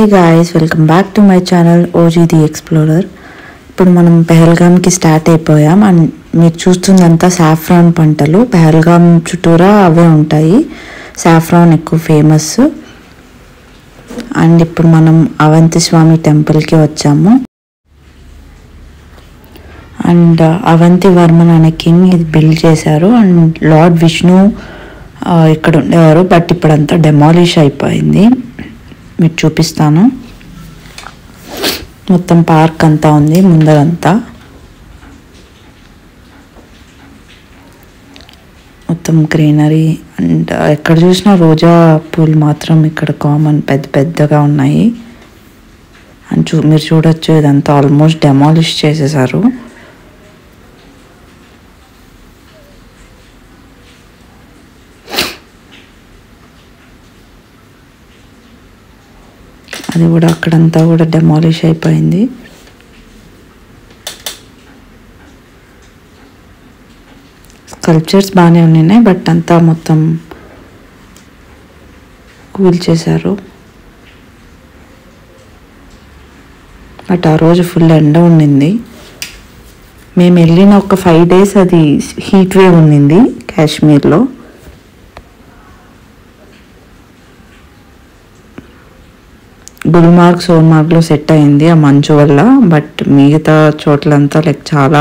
Hey guys, welcome back to my channel OG the Explorer. ఇప్పుడు మనం పెహల్గామ్కి start అయిపోయాం and మీరు చూస్తుందంతా సాఫ్రాన్ పంటలు. పెహల్గామ్ చుట్టూరా అవే ఉంటాయి. సాఫ్రాన్ ఎక్కువ ఫేమస్. అండ్ ఇప్పుడు మనం అవంతి స్వామి టెంపుల్కి వచ్చాము. అండ్ అవంతి వర్మన్ అనే కింగ్ ఇది బిల్డ్ చేశారు. అండ్ లార్డ్ విష్ణు ఇక్కడ ఉండేవారు, బట్ ఇప్పుడంతా డెమాలిష్ అయిపోయింది. మీకు చూపిస్తాను. మొత్తం పార్క్ అంతా ఉంది ముందరంతా. మొత్తం గ్రీనరీ అండ్ ఎక్కడ చూసినా రోజా పూలు మాత్రం ఇక్కడ కామన్, పెద్ద పెద్దగా ఉన్నాయి. అండ్ మీరు చూడొచ్చు, ఇదంతా ఆల్మోస్ట్ డెమాలిష్ చేసేసారు. అది కూడా అక్కడంతా కూడా డెమాలిష్ అయిపోయింది. స్కల్ప్చర్స్ బాగానే ఉన్నాయి, బట్ అంతా మొత్తం కూల్ చేశారు. బట్ ఆ రోజు ఫుల్ ఎండ ఉండింది. మేము వెళ్ళిన ఒక 5 days అది హీట్ వేవ్ ఉండింది కాశ్మీర్లో. గుల్మార్గ్, సోన్మార్గ్లో సెట్ అయింది ఆ మంచు వల్ల, బట్ మిగతా చోట్లంతా చాలా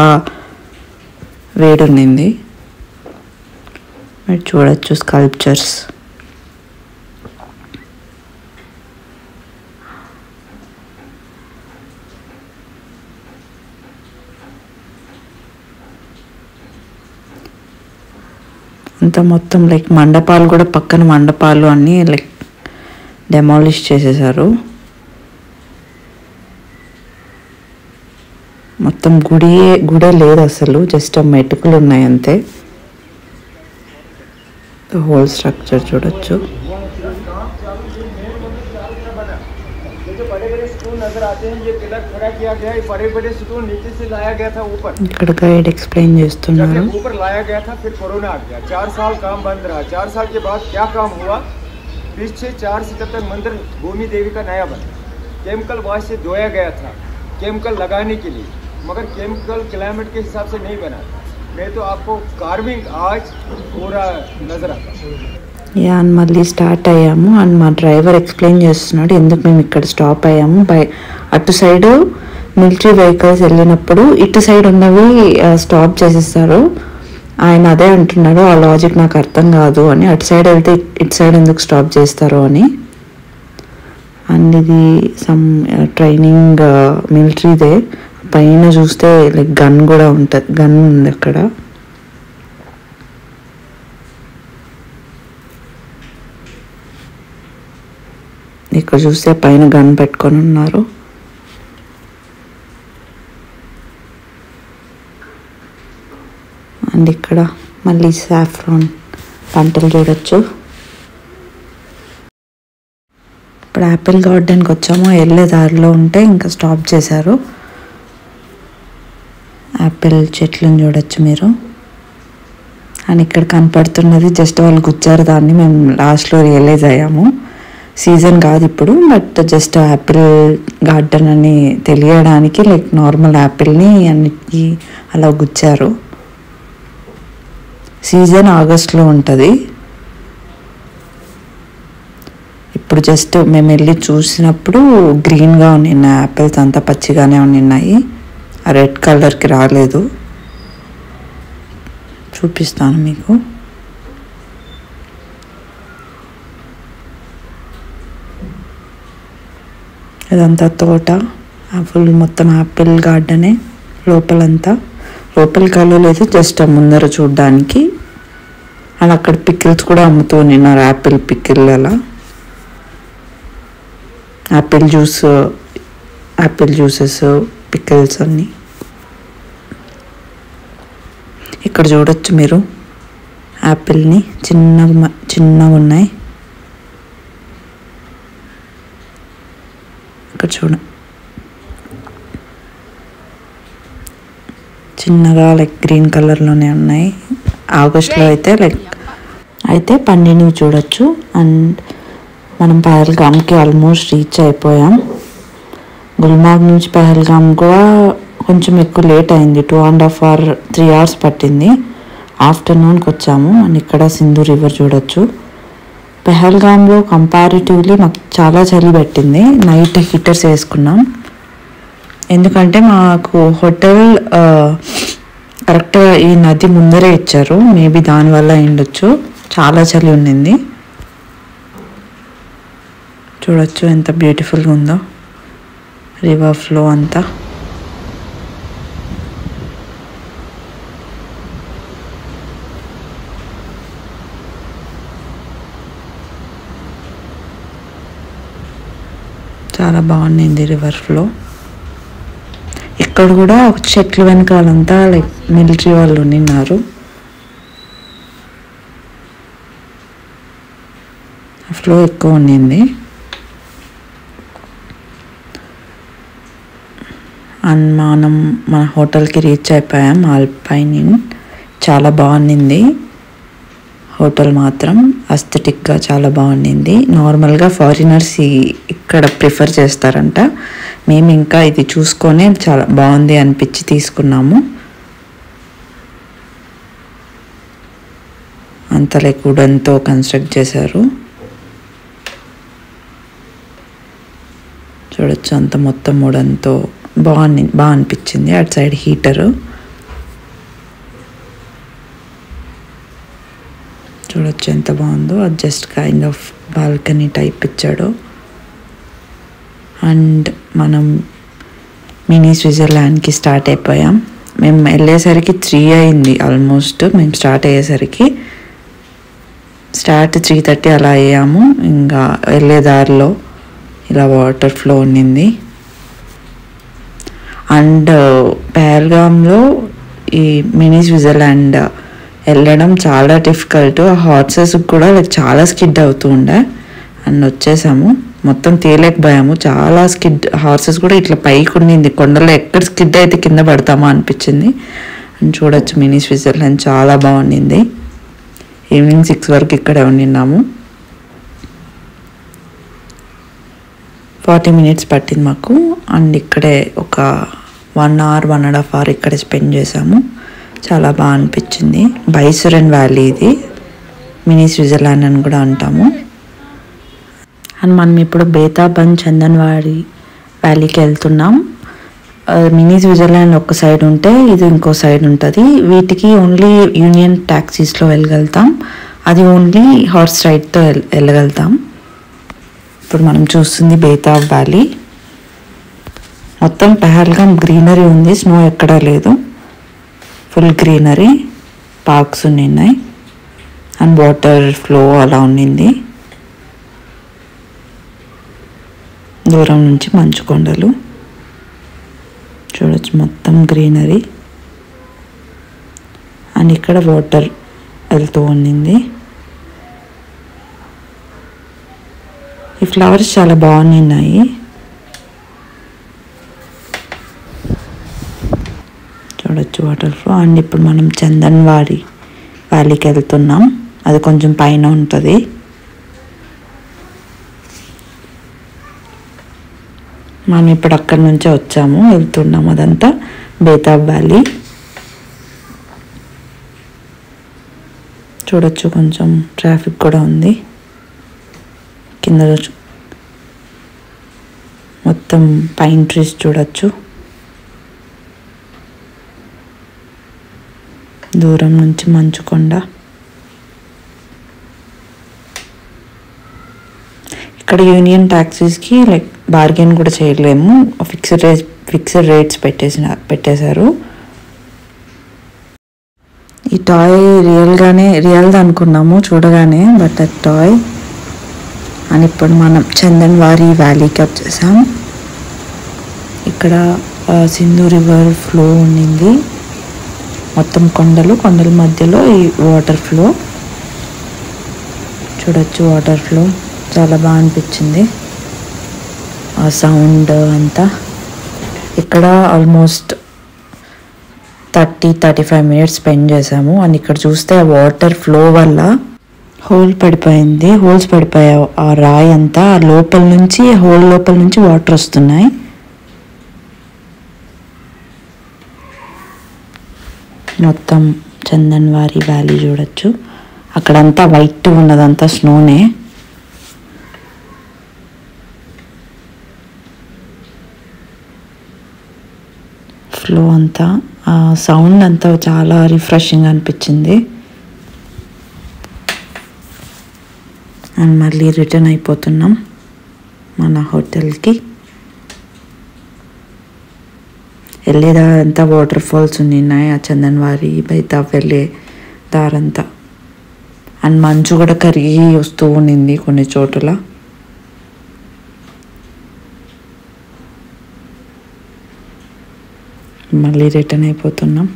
వేడి ఉండింది. మీరు చూడొచ్చు స్కల్ప్చర్స్. అంతా మొత్తం మండపాలు కూడా, పక్కన మండపాలు అన్నీ డెమాలిష్ చేసేసారు. మొత్తం గుడే లేదు అసలు, జస్ట్ మెటుకులు ఉన్నాయి అంతే. హోల్ స్ట్రక్చర్ చూడొచ్చు. ఇక్కడ గైడ్ ఎక్స్ప్లెయిన్ చేస్తున్నారు. 4 सितंबर मंदिर भूमि देवी का नया बना। केमिकल वॉश से धोया गया था, केमिकल लगाने के लिए, मगर केमिकल क्लाइमेट के हिसाब से नहीं बना। मैं तो आपको कार्विंग आज पूरा नजर आता। అండ్ మళ్ళీ స్టార్ట్ అయ్యాము. అండ్ మా డ్రైవర్ ఎక్స్ప్లెయిన్ చేస్తున్నాడు ఎందుకు మేము ఇక్కడ స్టాప్ అయ్యాము. అటు సైడ్ మిలిటరీ వెహికల్స్ వెళ్ళినప్పుడు ఇటు సైడ్ ఉన్నవి స్టాప్ చేసేస్తారు. ఆయన అదే అంటున్నాడు, ఆ లాజిక్ నాకు అర్థం కాదు అని. అటు సైడ్ వెళ్తే ఇటు సైడ్ ఎందుకు స్టాప్ చేస్తారు అని. అండ్ ఇది సమ్ ట్రైనింగ్ మిలిటరీదే. పైన చూస్తే గన్ కూడా ఉంటుంది, గన్ ఉంది అక్కడ. ఇక్కడ చూస్తే పైన గన్ పెట్టుకొని ఉన్నారు. అండ్ ఇక్కడ మళ్ళీ సాఫ్రాన్ పంటలు చూడొచ్చు. ఇప్పుడు యాపిల్ గార్డెన్కి వచ్చాము. వెళ్ళే దారిలో ఉంటే ఇంకా స్టాప్ చేశారు. యాపిల్ చెట్లను చూడొచ్చు మీరు. అండ్ ఇక్కడ కనపడుతున్నది జస్ట్ వాళ్ళు గుచ్చారు దాన్ని, మేము లాస్ట్లో రియలైజ్ అయ్యాము. సీజన్ కాదు ఇప్పుడు, బట్ జస్ట్ యాపిల్ గార్డెన్ అని తెలియడానికి నార్మల్ యాపిల్ని అన్నిటికీ అలా గుచ్చారు. సీజన్ ఆగస్ట్లో ఉంటుంది. ఇప్పుడు జస్ట్ మేము వెళ్ళి చూసినప్పుడు గ్రీన్గా ఉన్నాయి యాపిల్స్, అంతా పచ్చిగానే ఉన్నాయి. ఆ రెడ్ కలర్కి రాలేదు. చూపిస్తాను మీకు. ఇదంతా తోట, ఫుల్ మొత్తం యాపిల్ గార్డెనే. లోపలంతా లోపలికి వెళ్ళలేదు, జస్ట్ ముందర చూడ్డానికి. అండ్ అక్కడ పికిల్స్ కూడా అమ్ముతూ ఉన్నారు, యాపిల్ పికిల్ అలా. యాపిల్ జ్యూసెస్, పికిల్స్ అన్నీ ఇక్కడ చూడొచ్చు మీరు. యాపిల్ని చిన్నగా ఉన్నాయి. ఇక్కడ చూడ చిన్నగా గ్రీన్ కలర్లోనే ఉన్నాయి. ఆగస్ట్లో అయితే పండినవి చూడొచ్చు. అండ్ మనం పహల్గామ్కి ఆల్మోస్ట్ రీచ్ అయిపోయాం. గుల్మార్గ్ నుంచి పహల్గామ్ కూడా కొంచెం ఎక్కువ లేట్ అయింది, 2.5 hours 3 hours పట్టింది. ఆఫ్టర్నూన్కి వచ్చాము. అండ్ ఇక్కడ సింధు రివర్ చూడొచ్చు. పహల్గామ్లో కంపారిటివ్లీ మాకు చాలా చలి పెట్టింది. నైట్ హీటర్స్ వేసుకున్నాం, ఎందుకంటే మాకు హోటల్ కరెక్ట్గా ఈ నది ముందరే ఇచ్చారు. మేబీ దానివల్ల ఉండొచ్చు, చాలా చలి ఉండింది. చూడొచ్చు ఎంత బ్యూటిఫుల్గా ఉందో రివర్ ఫ్లో అంతా. చాలా బాగుంది రివర్ ఫ్లో. ఇక్కడ కూడా చెట్లు వెనకాలంతా లైక్ మిలిటరీ వాళ్ళు ఉన్నారు. ఫ్లో ఎక్కువ ఉండింది. అండ్ మనం మన హోటల్కి రీచ్ అయిపోయాం. ఆల్పైన్ ఇన్ చాలా బాగుంది హోటల్ మాత్రం, అస్థెటిక్గా చాలా బాగుంది. నార్మల్గా ఫారినర్స్ ఇక్కడ ప్రిఫర్ చేస్తారంట. మేము ఇంకా ఇది చూసుకొని చాలా బాగుంది అనిపించి తీసుకున్నాము. అంత లైక్ వుడన్తో కన్స్ట్రక్ట్ చేశారు. చూడొచ్చు అంత మొత్తం వుడన్తో బాగా అనిపించింది. అటు సైడ్ హీటరు చూడొచ్చు ఎంత బాగుందో. అది just kind of balcony type ఇచ్చాడు. అండ్ మనం మినీ స్విట్జర్లాండ్కి స్టార్ట్ అయిపోయాం. మేము వెళ్ళేసరికి 3 అయింది ఆల్మోస్ట్. మేము స్టార్ట్ అయ్యేసరికి 3:30 అలా అయ్యాము. ఇంకా వెళ్ళే దారిలో ఇలా వాటర్ ఫ్లో ఉండింది. అండ్ పహల్గామ్లో ఈ మినీ స్విట్జర్లాండ్ వెళ్ళడం చాలా డిఫికల్ట్. ఆ హార్సెస్ కూడా చాలా స్కిడ్ అవుతూ ఉండే. అండ్ వచ్చేసాము, మొత్తం తేలేకపోయాము. చాలా స్కిడ్, హార్సెస్ కూడా ఇట్లా పైకి ఉండింది. కొండలో ఎక్కడ స్కిడ్ అయితే కింద పడతామో అనిపించింది. అండ్ చూడొచ్చు మినీ స్విట్జర్లాండ్ చాలా బాగుండింది. ఈవినింగ్ 6 వరకు ఇక్కడే ఉండినాము. 40 minutes పట్టింది మాకు. అండ్ ఇక్కడే ఒక 1 hour 1.5 hours ఇక్కడే స్పెండ్ చేసాము. చాలా బాగా అనిపించింది. బైసరన్ వ్యాలీ ఇది, మినీ స్విట్జర్లాండ్ అని కూడా అంటాము. అండ్ మనం ఇప్పుడు బేతాబన్ చందన్వాడి వ్యాలీకి వెళ్తున్నాం. మినీ స్విట్జర్లాండ్ ఒక సైడ్ ఉంటే ఇది ఇంకో సైడ్ ఉంటుంది. వీటికి ఓన్లీ యూనియన్ ట్యాక్సీస్లో వెళ్ళగలుగుతాం, అది ఓన్లీ హార్స్ రైడ్తో వెళ్ళగలుగుతాం. ఇప్పుడు మనం చూస్తుంది బేతాబ్ వ్యాలీ. మొత్తం పహల్గామ్ గ్రీనరీ ఉంది, స్నో ఎక్కడా లేదు. ఫుల్ గ్రీనరీ, పార్క్స్ ఉన్నాయి. అండ్ వాటర్ ఫ్లో అలా ఉండింది. దూరం నుంచి మంచు కొండలు చూడొచ్చు, మొత్తం గ్రీనరీ. అండ్ ఇక్కడ వాటర్ వెళ్తూ ఉండింది. ఈ ఫ్లవర్స్ చాలా బాగున్నాయి. చూడొచ్చు వాటర్ ఫ్లో. అండ్ ఇప్పుడు మనం చందన్వాడి వ్యాలీకి వెళ్తున్నాం. అది కొంచెం పైన ఉంటుంది. మనం ఇప్పుడు అక్కడి నుంచే వచ్చాము, వెళ్తున్నాం. అదంతా బేతాబ్ వ్యాలీ. చూడొచ్చు కొంచెం ట్రాఫిక్ కూడా ఉంది. కింద మొత్తం పైన్ ట్రీస్ చూడొచ్చు. దూరం నుంచి మంచు కొండ. ఇక్కడ యూనియన్ ట్యాక్సీస్కి లైక్ బార్గెన్ కూడా చేయలేము, ఫిక్స్డ్ రేట్స్ పెట్టేశారు. ఈ టాయ్ రియల్ది అనుకున్నాము చూడగానే, బట్ అది టాయ్. అని ఇప్పుడు మనం చందన్వాడి వ్యాలీకి వచ్చేసాం. ఇక్కడ సింధు రివర్ ఫ్లో ఉండింది. మొత్తం కొండల మధ్యలో ఈ వాటర్ ఫ్లో చూడొచ్చు. వాటర్ ఫ్లో చాలా బాగా అనిపించింది, ఆ సౌండ్ అంతా. ఇక్కడ ఆల్మోస్ట్ 30-35 minutes స్పెండ్ చేసాము. అండ్ ఇక్కడ చూస్తే ఆ వాటర్ ఫ్లో వల్ల హోల్ పడిపోయింది, హోల్స్ పడిపోయాయి. ఆ రాయి అంతా లోపల నుంచి, హోల్ లోపల నుంచి వాటర్ వస్తున్నాయి. మొత్తం చందన్వారి వ్యాలీ చూడొచ్చు. అక్కడంతా వైట్ ఉన్నదంతా స్నోనే. ఫ్లో అంతా, ఆ సౌండ్ అంతా చాలా రిఫ్రెషింగ్ అనిపించింది. అండ్ మళ్ళీ రిటర్న్ అయిపోతున్నాం మన హోటల్కి. వెళ్ళేదారంతా వాటర్ ఫాల్స్ ఉన్నాయి, ఆ చందన్వారి బయట వెళ్ళే దారంతా. అండ్ మంచు కూడా కరిగి వస్తూ ఉండింది కొన్ని చోట్ల. మళ్ళీ రిటర్న్ అయిపోతున్నాం.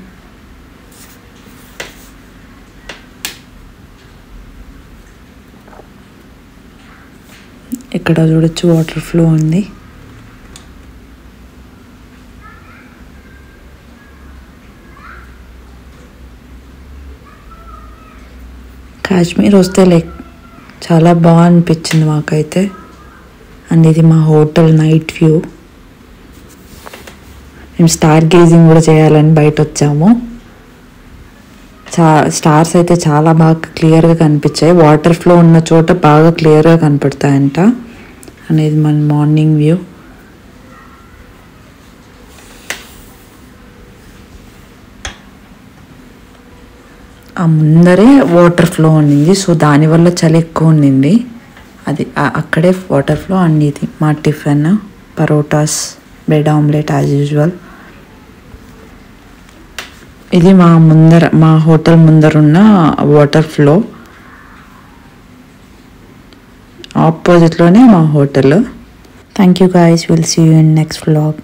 ఇక్కడ చూడొచ్చు వాటర్ ఫ్లో ఉంది. కాశ్మీర్ వస్తే లైక్ చాలా బాగా అనిపించింది మాకైతే. అండ్ ఇది మా హోటల్ నైట్ వ్యూ. మేము స్టార్ గేజింగ్ కూడా చేయాలని బయట వచ్చాము. స్టార్స్ అయితే చాలా బాగా క్లియర్గా కనిపించాయి. వాటర్ ఫ్లో ఉన్న చోట బాగా క్లియర్గా కనపడతాయంట. అనేది మన మార్నింగ్ వ్యూ. ఆ ముందరే వాటర్ ఫ్లో ఉండింది, సో దానివల్ల చలి ఎక్కువ ఉండింది. అది అక్కడే వాటర్ ఫ్లో. అండ్ ఇది మా tiffin parotas, bread omelette as usual. ఇది మా హోటల్ ముందరున్న వాటర్ ఫ్లో. ఆపోజిట్లోనే మా hotel. Thank you guys, will see you in next vlog.